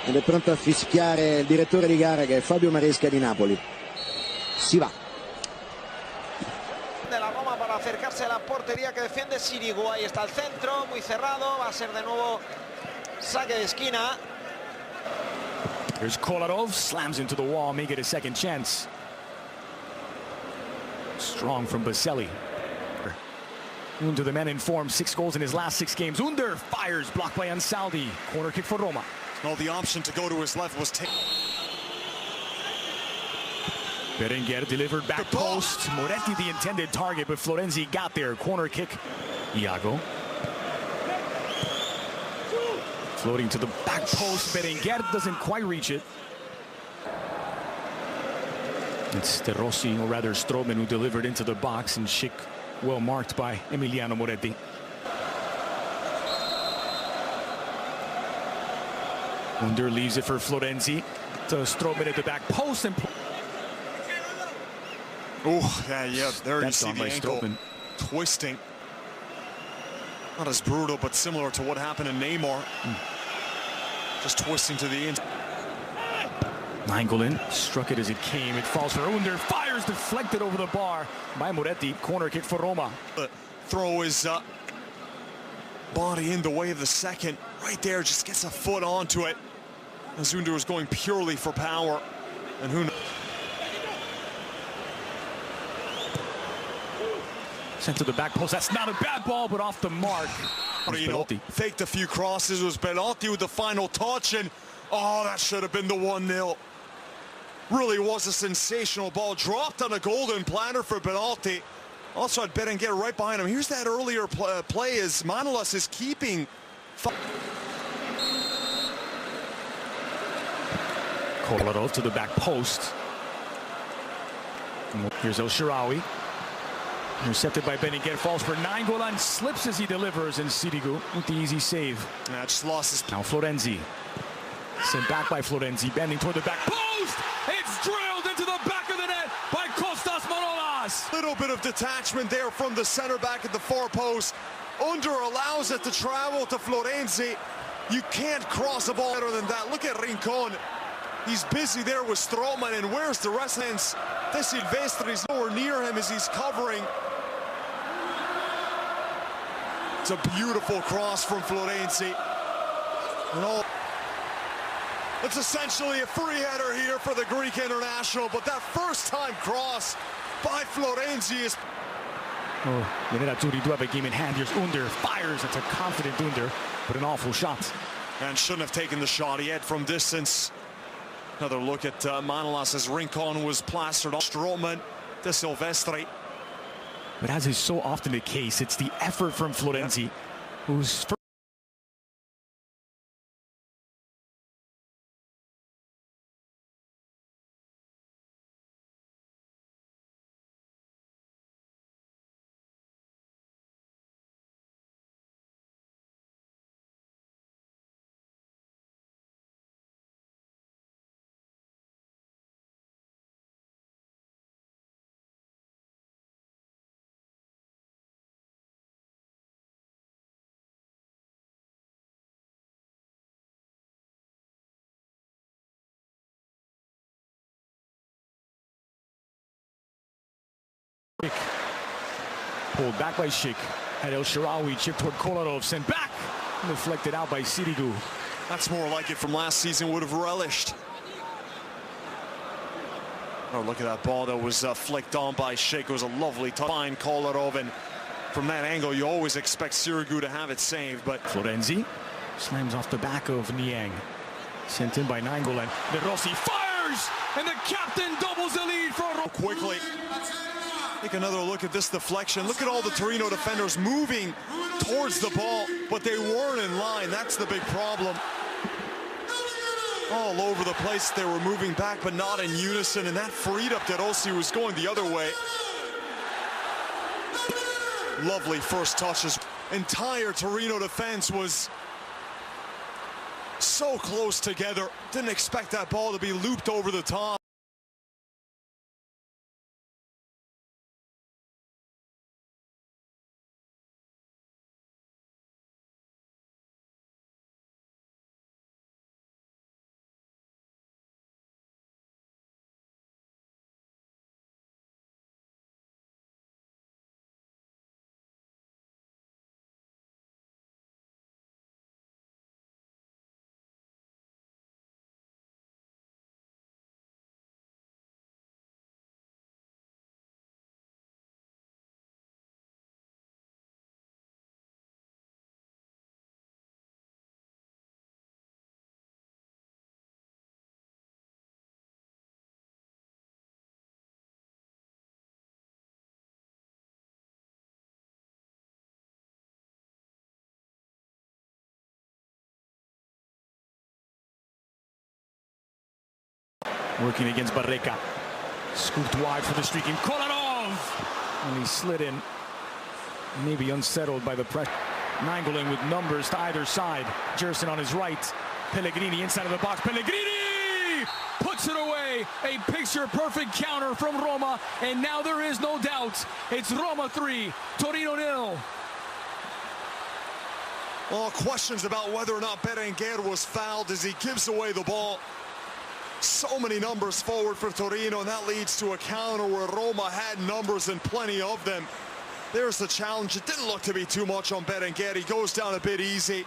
ed è pronto a fischiare il direttore di gara, che è Fabio Maresca di Napoli. Si va. De la Roma para acercarse a la portería que defiende Sirigu. Ahí está el centro, muy cerrado. Va a ser de nuevo saque de esquina. Here's Kolarov, slams into the wall, make it a second chance. Strong from Baselli. Under, the man in form, 6 goals in his last 6 games. Under fires, blocked by Ansaldi. Corner kick for Roma. Well, the option to go to his left was taken. Berenguer delivered back post. Moretti the intended target, but Florenzi got there. Corner kick. Iago. Floating to the back post. Berenguer doesn't quite reach it. It's De Rossi, or rather Stroman, who delivered into the box, and Schick well marked by Emiliano Moretti. Under leaves it for Florenzi. To Stroman at the back post. And oh, yeah, there you see the ankle Stroman twisting. Not as brutal, but similar to what happened in Neymar. Just twisting to the end. Nainggolan struck it as it came. It falls for Under. Fires, deflected over the bar by Moretti. Corner kick for Roma. Throw his body in the way of the second. Right there, just gets a foot onto it. As Under was going purely for power. And who knows? Sent to the back post. That's not a bad ball, but off the mark. Torino faked a few crosses. It was Belotti with the final touch, and oh, that should have been the 1-0. Really was a sensational ball. Dropped on a golden platter for Belotti. Also had Berenguer right behind him. Here's that earlier play as Manolas is keeping. Kolarov to the back post. Here's El Shaarawy. Intercepted by Berenguer, falls for Nainggolan, slips as he delivers, and Sirigu with the easy save. Yeah, just lost his... Now Florenzi. Sent back by Florenzi, bending toward the back post! It's drilled into the back of the net by Kostas Manolas! Little bit of detachment there from the center back at the far post. Under allows it to travel to Florenzi. You can't cross a ball better than that. Look at Rincon. He's busy there with Stroman, and where's the rest? De Silvestri's nowhere near him as he's covering. It's a beautiful cross from Florenzi. And all... It's essentially a free header here for the Greek international, but that first-time cross by Florenzi is... Oh, the Nerazzurri do have a game in hand. Here's Under, fires. It's a confident Under, but an awful shot. And shouldn't have taken the shot he had from distance. Another look at Manolas as Rincon was plastered on. Stroman, De Silvestri. But as is so often the case, it's the effort from Florenzi, who's... Pulled back by Schick. Had El Shaarawy chipped toward Kolarov, sent back. Deflected out by Sirigu. That's more like it from last season, would have relished. Oh, look at that ball that was flicked on by Schick. It was a lovely touch. Fine Kolarov, and from that angle, you always expect Sirigu to have it saved, but... Florenzi slams off the back of Niang. Sent in by Nainggolan. De Rossi fires! And the captain doubles the lead for Roma. Quickly. Take another look at this deflection. Look at all the Torino defenders moving towards the ball, but they weren't in line. That's the big problem. All over the place, they were moving back, but not in unison, and that freed up De Rossi, who was going the other way. Lovely first touches. Entire Torino defense was so close together. Didn't expect that ball to be looped over the top. Working against Barreca. Scooped wide for the streaking Kolarov. And he slid in. Maybe unsettled by the pressure. Mangling with numbers to either side. Jerson on his right. Pellegrini inside of the box. Pellegrini puts it away. A picture-perfect counter from Roma. And now there is no doubt. It's Roma 3, Torino 0. Well, questions about whether or not Berenguer was fouled as he gives away the ball. So many numbers forward for Torino, and that leads to a counter where Roma had numbers and plenty of them. There's the challenge. It didn't look to be too much on Berenguer. He goes down a bit easy.